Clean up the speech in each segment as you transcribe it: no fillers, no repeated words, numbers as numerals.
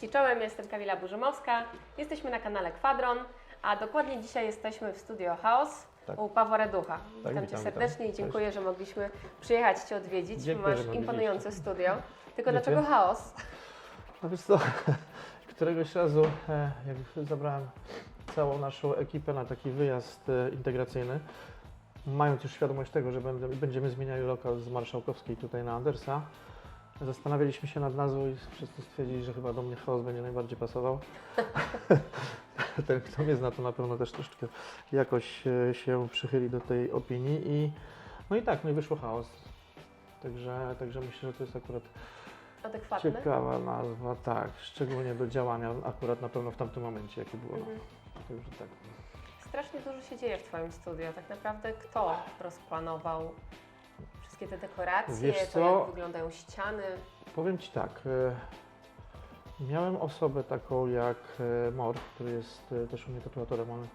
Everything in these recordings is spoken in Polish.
Cześć i czołem, jestem Kamila Burzymowska. Jesteśmy na kanale Kwadron, a dokładnie dzisiaj jesteśmy w Studio Chaos u Pawła Reducha. Witam Cię serdecznie i dziękuję, że mogliśmy przyjechać Cię odwiedzić. Dziękuję, Masz imponujące studio. Tylko Wiecie? dlaczego chaos? No wiesz co, któregoś razu jak zabrałem całą naszą ekipę na taki wyjazd integracyjny, mając już świadomość tego, że będziemy zmieniali lokal z Marszałkowskiej tutaj na Andersa, zastanawialiśmy się nad nazwą i wszyscy stwierdzili, że chyba do mnie chaos będzie najbardziej pasował. Ten, kto mnie zna, to na pewno też troszeczkę jakoś się przychyli do tej opinii i no i wyszło chaos. Także myślę, że to jest akurat Adekwatne? ciekawa nazwa, tak, szczególnie do działania akurat na pewno w tamtym momencie, jakie było. Także tak. Strasznie dużo się dzieje w Twoim studio. Tak naprawdę kto rozplanował wszystkie te dekoracje, Wiesz to co? jak wyglądają ściany? Powiem Ci tak, miałem osobę taką jak Mor, który jest też u mnie tatuatorem, on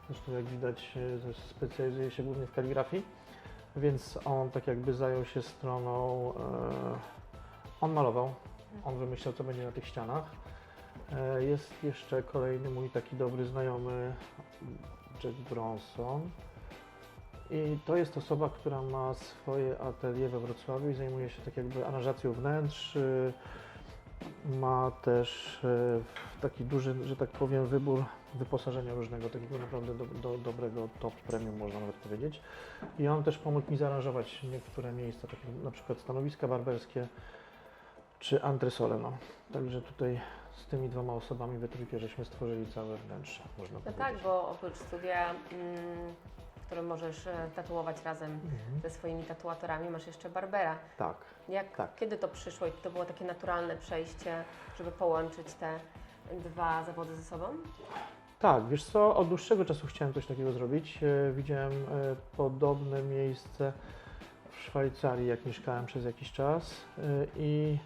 zresztą jak widać specjalizuje się głównie w kaligrafii, więc on tak jakby zajął się stroną, on malował, on wymyślał co będzie na tych ścianach. Jest jeszcze kolejny mój taki dobry znajomy, Jack Bronson. I to jest osoba, która ma swoje atelier we Wrocławiu i zajmuje się tak jakby aranżacją wnętrz. Ma też taki duży, że tak powiem, wybór wyposażenia różnego, takiego naprawdę dobrego top premium, można nawet powiedzieć. I on też pomógł mi zaaranżować niektóre miejsca, takie na przykład stanowiska barberskie czy antresole. No. Także tutaj z tymi dwoma osobami we trójkę żeśmy stworzyli całe wnętrze, można No powiedzieć. tak, bo oprócz studia, w którym możesz tatuować razem ze swoimi tatuatorami, masz jeszcze barbera. Tak. Kiedy to przyszło i to było takie naturalne przejście, żeby połączyć te dwa zawody ze sobą? Tak, wiesz co, od dłuższego czasu chciałem coś takiego zrobić. Widziałem podobne miejsce w Szwajcarii, jak mieszkałem przez jakiś czas i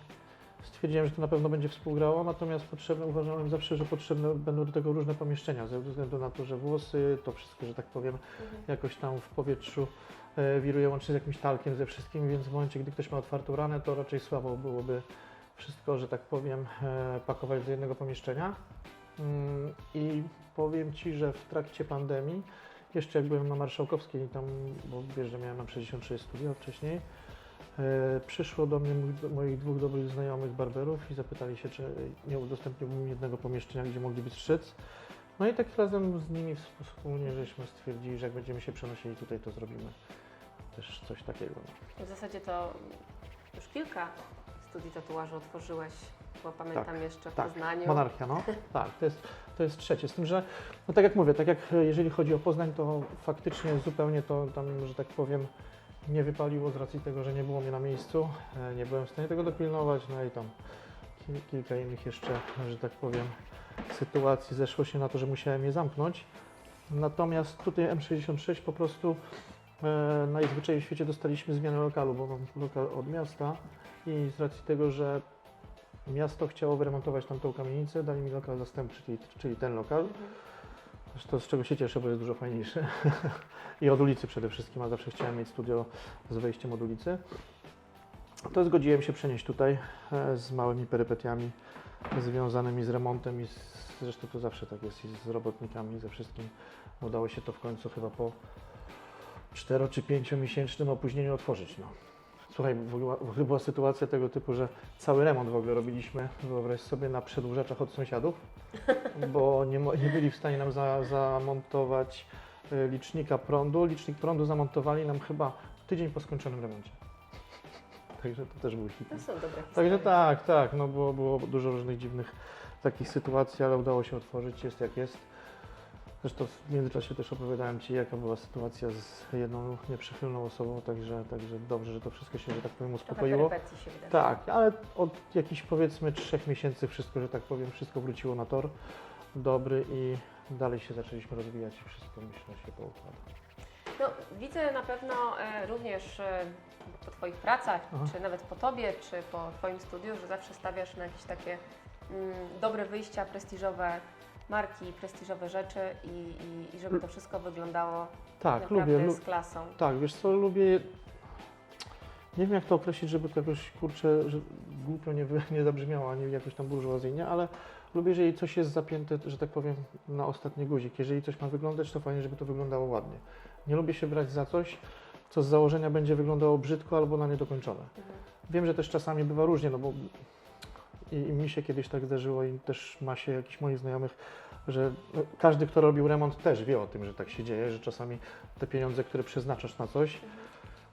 stwierdziłem, że to na pewno będzie współgrało, natomiast uważałem zawsze, że potrzebne będą do tego różne pomieszczenia, ze względu na to, że włosy, to wszystko, że tak powiem, jakoś tam w powietrzu wiruje łącznie z jakimś talkiem, ze wszystkim, więc w momencie, gdy ktoś ma otwartą ranę, to raczej słabo byłoby wszystko, że tak powiem, pakować do jednego pomieszczenia. I powiem Ci, że w trakcie pandemii, jeszcze jak byłem na Marszałkowskiej, tam, bo wiesz, że miałem na 63 studia wcześniej, przyszło do mnie moich dwóch dobrych znajomych barberów i zapytali się, czy nie udostępniłbym jednego pomieszczenia, gdzie mogliby strzec. No i tak razem z nimi wspólnie żeśmy stwierdzili, że jak będziemy się przenosili tutaj, to zrobimy też coś takiego. W zasadzie to już kilka studii tatuażu otworzyłeś, bo pamiętam jeszcze w Poznaniu. Monarchia, no. Tak, to jest trzecie. Z tym, że no tak jak mówię, tak jak jeżeli chodzi o Poznań, to faktycznie zupełnie to tam, że tak powiem, nie wypaliło z racji tego, że nie było mnie na miejscu, nie byłem w stanie tego dopilnować, no i tam kilka innych jeszcze, że tak powiem, sytuacji zeszło się na to, że musiałem je zamknąć. Natomiast tutaj M66 po prostu najzwyczajniej w świecie dostaliśmy zmianę lokalu, bo mam lokal od miasta i z racji tego, że miasto chciało wyremontować tamtą kamienicę, dali mi lokal zastępczy, czyli ten lokal. To z czego się cieszę, bo jest dużo fajniejszy. I od ulicy przede wszystkim, a zawsze chciałem mieć studio z wejściem od ulicy. To zgodziłem się przenieść tutaj z małymi perypetiami związanymi z remontem i zresztą to zawsze tak jest i z robotnikami, i ze wszystkim. Udało się to w końcu chyba po 4 czy 5 miesięcznym opóźnieniu otworzyć. No. Słuchaj, w ogóle była sytuacja tego typu, że cały remont w ogóle robiliśmy, wyobraź sobie, na przedłużaczach od sąsiadów, bo nie byli w stanie nam zamontować licznika prądu. Licznik prądu zamontowali nam chyba tydzień po skończonym remoncie. Także to też był hit. To są dobre historie. Także tak, no było dużo różnych dziwnych takich sytuacji, ale udało się otworzyć, jest jak jest. Zresztą w międzyczasie też opowiadałem Ci, jaka była sytuacja z jedną nieprzychylną osobą, także dobrze, że to wszystko się, że tak powiem, uspokoiło. Trochę perypetii się wydarzyło. Tak, ale od jakichś powiedzmy 3 miesięcy wszystko, że tak powiem, wszystko wróciło na tor dobry i dalej się zaczęliśmy rozwijać i wszystko, myślę, się poukłada. No, widzę na pewno również po Twoich pracach, czy nawet po Tobie, czy po Twoim studiu, że zawsze stawiasz na jakieś takie dobre wyjścia, prestiżowe marki, prestiżowe rzeczy i żeby to wszystko wyglądało naprawdę z klasą. Tak, wiesz co, lubię, nie wiem jak to określić, żeby to jakoś, kurczę, głupio nie zabrzmiało, ani jakoś tam burżuazyjnie, ale lubię, jeżeli coś jest zapięte, że tak powiem, na ostatni guzik. Jeżeli coś ma wyglądać, to fajnie, żeby to wyglądało ładnie. Nie lubię się brać za coś, co z założenia będzie wyglądało brzydko albo na niedokończone. Wiem, że też czasami bywa różnie, no bo i mi się kiedyś tak zdarzyło i też ma się jakichś moich znajomych, że no, każdy, kto robił remont, też wie o tym, że tak się dzieje, że czasami te pieniądze, które przeznaczasz na coś,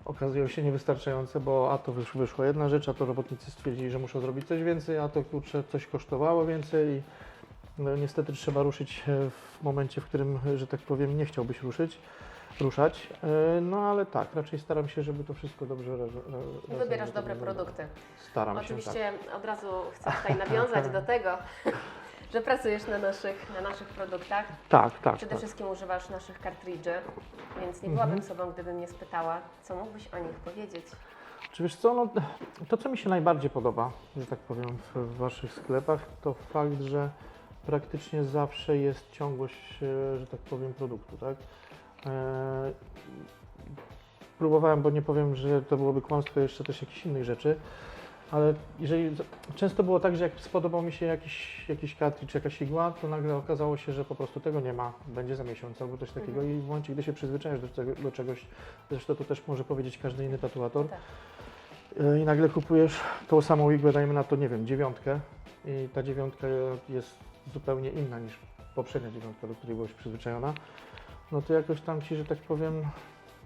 okazują się niewystarczające, bo a to wyszła jedna rzecz, a to robotnicy stwierdzili, że muszą zrobić coś więcej, a to kurczę, coś kosztowało więcej i no, niestety trzeba ruszyć w momencie, w którym, że tak powiem, nie chciałbyś ruszać. No ale tak, raczej staram się, żeby to wszystko dobrze Wybierasz dobre produkty. Staram się, Oczywiście od razu chcę tutaj nawiązać do tego, że pracujesz na naszych produktach. tak. Przede wszystkim używasz naszych kartridży, więc nie byłabym sobą, gdybym nie spytała, co mógłbyś o nich powiedzieć. Czy wiesz co, no, to co mi się najbardziej podoba, że tak powiem, w Waszych sklepach, to fakt, że praktycznie zawsze jest ciągłość, że tak powiem, produktu, tak? Próbowałem, bo nie powiem, że to byłoby kłamstwo, jeszcze też jakichś innych rzeczy, ale jeżeli często było tak, że jak spodobał mi się jakiś kartridż, jakaś igła, to nagle okazało się, że po prostu tego nie ma, będzie za miesiąc albo coś takiego i w momencie, gdy się przyzwyczajasz do czegoś, zresztą to też może powiedzieć każdy inny tatuator, Tak. i nagle kupujesz tą samą igłę, dajmy na to, nie wiem, 9 i ta 9 jest zupełnie inna niż poprzednia 9, do której byłeś przyzwyczajona, no to jakoś tam Ci, że tak powiem,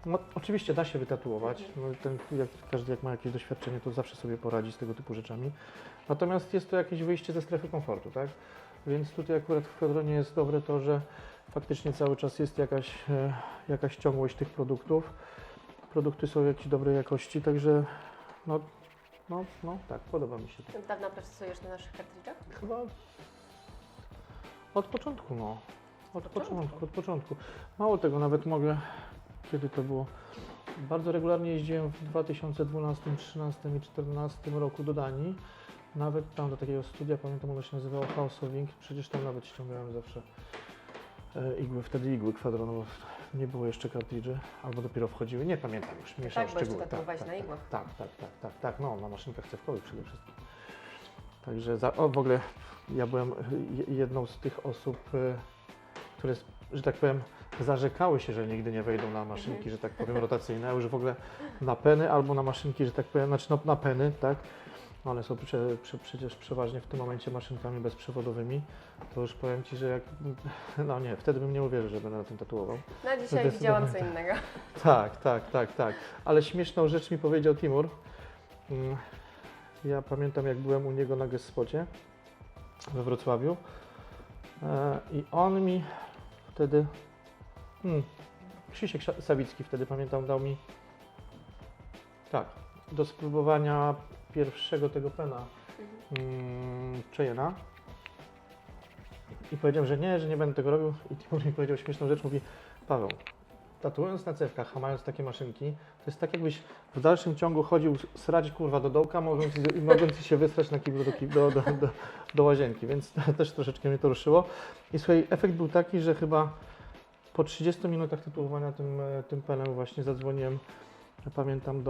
no oczywiście da się wytatuować, no, każdy jak ma jakieś doświadczenie, to zawsze sobie poradzi z tego typu rzeczami, natomiast jest to jakieś wyjście ze strefy komfortu, tak? Więc tutaj akurat w Quadronie jest dobre to, że faktycznie cały czas jest jakaś ciągłość tych produktów, produkty są jakiejś dobrej jakości, także no tak, podoba mi się to. Od dawna pracujesz na naszych kartridżach? Chyba od początku, no. Od początku. Mało tego, nawet mogę, kiedy to było, bardzo regularnie jeździłem w 2012, 2013 i 2014 roku do Danii. Nawet tam do takiego studia, pamiętam, ono się nazywało House of Ink, przecież tam nawet ściągałem zawsze wtedy igły Quadronowe. Nie było jeszcze kartridży, albo dopiero wchodziły, nie pamiętam już, mieszał Tak, bo jeszcze szczegóły. tatuowałeś na igłach. Tak, no, na maszynkach cewkowych przede wszystkim. Także w ogóle ja byłem jedną z tych osób, które, że tak powiem, zarzekały się, że nigdy nie wejdą na maszynki, że tak powiem, rotacyjne, a już w ogóle na peny albo na maszynki, że tak powiem, znaczy no, na peny, tak? One są przecież przeważnie w tym momencie maszynkami bezprzewodowymi, to już powiem Ci, że jak, no nie, wtedy bym nie uwierzył, że będę na tym tatuował. No dzisiaj widziałam co innego. Tak. Ale śmieszną rzecz mi powiedział Timur. Ja pamiętam, jak byłem u niego na Gespocie we Wrocławiu i on mi wtedy, Krzysiek Sawicki wtedy, pamiętam, dał mi, tak, do spróbowania pierwszego tego pena Cheyena i powiedziałem, że nie będę tego robił i Timur mi powiedział śmieszną rzecz, mówi: Paweł, tatuując na cewkach, a mając takie maszynki, to jest tak, jakbyś w dalszym ciągu chodził srać kurwa do dołka, mogąc się wysrać na kiblu do łazienki, więc też troszeczkę mnie to ruszyło. I słuchaj, efekt był taki, że chyba po 30 minutach tatuowania tym penem właśnie zadzwoniłem, pamiętam,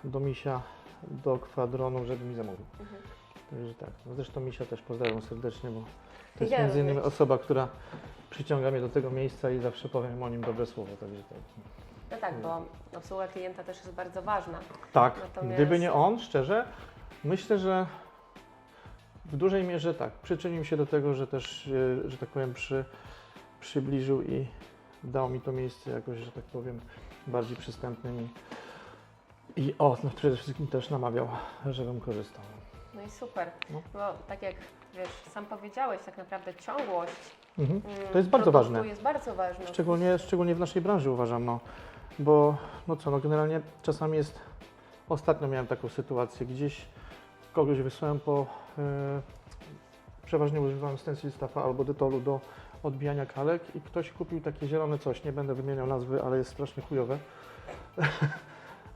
do Misia, do Quadronu, żeby mi zamówił. Także tak, no zresztą Misia też pozdrawiam serdecznie, bo to jest między innymi osoba, która przyciąga mnie do tego miejsca i zawsze powiem o nim dobre słowo, także tak. No tak, bo obsługa klienta też jest bardzo ważna. Tak, Natomiast gdyby nie on, szczerze, myślę, że w dużej mierze tak, przyczynił się do tego, że też, że tak powiem, przybliżył i dał mi to miejsce jakoś, że tak powiem, bardziej przystępnym i no przede wszystkim też namawiał, żebym korzystał. No i super, No. bo tak jak wiesz, sam powiedziałeś, tak naprawdę ciągłość To jest bardzo produktu ważne. jest bardzo ważne. Szczególnie w naszej branży uważam, bo generalnie czasami jest, ostatnio miałem taką sytuację, gdzieś kogoś wysłałem przeważnie używałem stencil staffa albo detolu do odbijania kalek i ktoś kupił takie zielone coś, nie będę wymieniał nazwy, ale jest strasznie chujowe.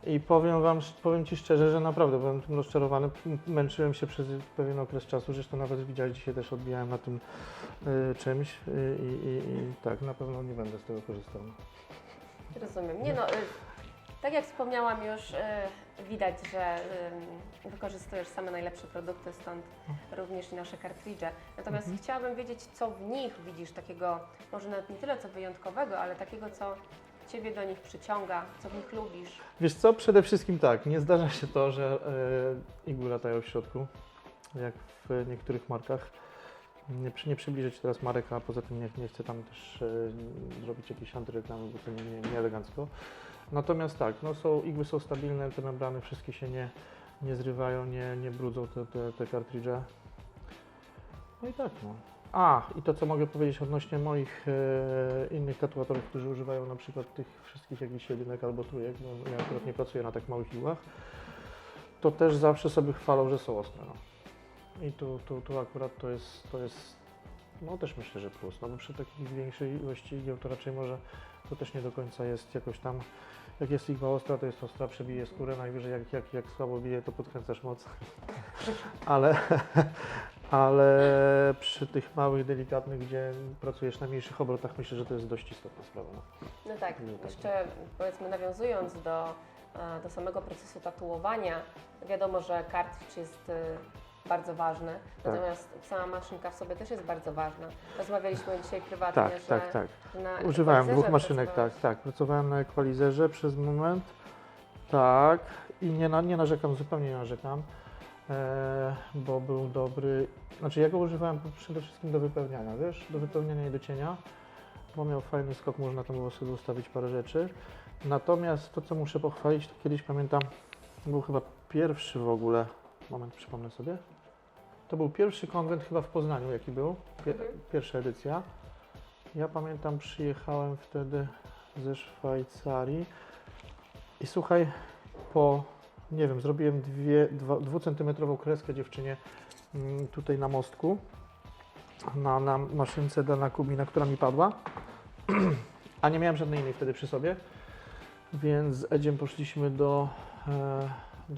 I powiem Ci szczerze, że naprawdę byłem tym rozczarowany. Męczyłem się przez pewien okres czasu, zresztą nawet widziałeś, dzisiaj też odbijałem na tym czymś i tak, na pewno nie będę z tego korzystał. Rozumiem. Nie no, Tak jak wspomniałam już, widać, że wykorzystujesz same najlepsze produkty, stąd również i nasze kartridże. Natomiast chciałabym wiedzieć, co w nich widzisz takiego, może nawet nie tyle co wyjątkowego, ale takiego, co Ciebie do nich przyciąga, co w nich lubisz. Wiesz co, przede wszystkim tak, nie zdarza się to, że igły latają w środku, jak w niektórych markach. Nie przybliżę Ci teraz marek, a poza tym nie chcę tam też zrobić jakiejś antyreklamy, bo to nie elegancko. Natomiast tak, no igły są stabilne, te membrany wszystkie się nie zrywają, nie brudzą te kartridże. No i tak, no. I to co mogę powiedzieć odnośnie moich innych tatuatorów, którzy używają na przykład tych wszystkich jakichś jedynek albo trójek, bo ja akurat nie pracuję na tak małych igłach, to też zawsze sobie chwalą, że są ostre. No. I tu akurat to jest no też myślę, że plus, no bo przy takiej większej ilości igieł to raczej może to też nie do końca jest jakoś tam, jak jest igła ostra, to jest ostra, przebije skórę, najwyżej jak słabo bije, to podkręcasz moc. Ale przy tych małych, delikatnych, gdzie pracujesz na mniejszych obrotach, myślę, że to jest dość istotna sprawa. No tak, jeszcze powiedzmy nawiązując do samego procesu tatuowania, wiadomo, że kartridż jest bardzo ważny, natomiast sama maszynka w sobie też jest bardzo ważna. Rozmawialiśmy dzisiaj prywatnie, Tak. że na Używałem dwóch ekwalizerze maszynek, tak. Pracowałem na ekwalizerze przez moment, tak, i nie narzekam, zupełnie nie narzekam, bo był dobry, znaczy ja go używałem przede wszystkim do wypełniania, wiesz, do wypełniania i do cienia, bo miał fajny skok, można tam było sobie ustawić parę rzeczy. Natomiast to, co muszę pochwalić, to kiedyś pamiętam, był chyba pierwszy w ogóle, moment, przypomnę sobie, to był pierwszy konwent chyba w Poznaniu, jaki był, pierwsza edycja. Ja pamiętam, przyjechałem wtedy ze Szwajcarii i słuchaj, nie wiem, zrobiłem dwucentymetrową kreskę dziewczynie tutaj na mostku, na maszynce Dana Kubina, która mi padła, a nie miałem żadnej innej wtedy przy sobie, więc z Edziem poszliśmy do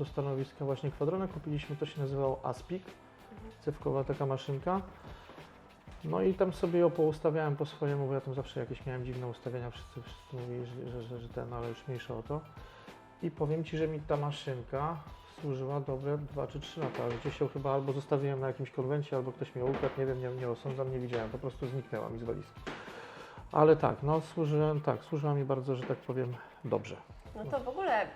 stanowiska właśnie Quadrona, kupiliśmy, to się nazywało Aspik, cewkowa taka maszynka. No i tam sobie ją poustawiałem po swojemu, bo ja tam zawsze jakieś miałem dziwne ustawienia, wszyscy mówili, że ten, ale już mniejsza o to. I powiem Ci, że mi ta maszynka służyła dobre 2 czy 3 lata. Gdzieś ją chyba albo zostawiłem na jakimś konwencie, albo ktoś mi ją ukradł, nie wiem, nie osądzam, nie widziałem, po prostu zniknęła mi z walizki. Ale tak, no służyła mi bardzo, że tak powiem, dobrze. No to w ogóle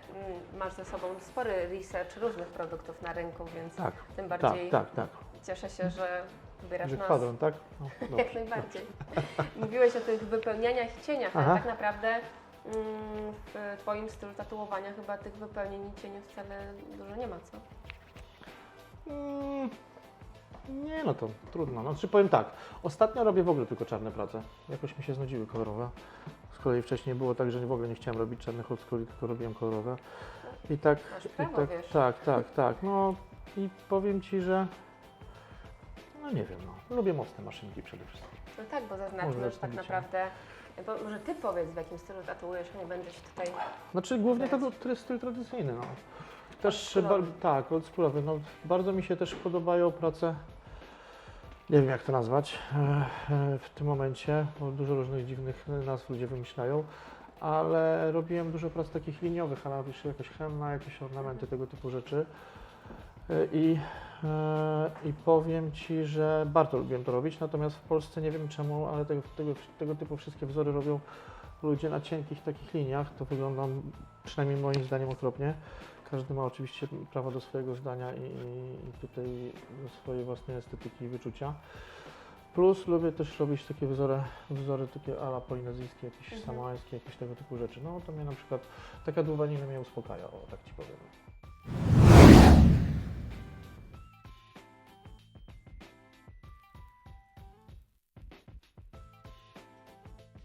masz ze sobą spory research różnych produktów na rynku, więc tym bardziej tak. cieszę się, że wybierasz Że nas. Kwadron, tak? No, Jak najbardziej. Mówiłeś o tych wypełnianiach i cieniach, ale tak naprawdę w Twoim stylu tatuowania chyba tych wypełnień i cieni wcale dużo nie ma, co? Nie, no to trudno. Znaczy powiem tak, ostatnio robię w ogóle tylko czarne prace. Jakoś mi się znudziły kolorowe. Z kolei wcześniej było tak, że w ogóle nie chciałem robić czarnych oldschooli, tylko robiłem kolorowe. I tak, Masz prawo, tak, wiesz. tak. No i powiem Ci, że no nie wiem, no. Lubię mocne maszynki przede wszystkim. No tak, bo zaznaczmy, że tak naprawdę, bo może Ty powiedz, w jakim stylu tatuujesz, nie będę się tutaj... Znaczy głównie to jest styl tradycyjny, no. Też tak, oldschoolowy. No, bardzo mi się też podobają prace, nie wiem jak to nazwać w tym momencie, bo dużo różnych dziwnych nazw ludzie wymyślają, ale robiłem dużo prac takich liniowych, ale jeszcze jakaś henna, jakieś ornamenty, tego typu rzeczy. I powiem Ci, że bardzo lubiłem to robić, natomiast w Polsce nie wiem czemu, ale tego typu wszystkie wzory robią ludzie na cienkich takich liniach. To wygląda przynajmniej moim zdaniem okropnie. Każdy ma oczywiście prawo do swojego zdania i tutaj do swojej własnej estetyki i wyczucia. Plus lubię też robić takie wzory takie ala polinezyjskie, jakieś samańskie, jakieś tego typu rzeczy. No to mnie na przykład taka dłubanina mnie uspokaja, o tak Ci powiem.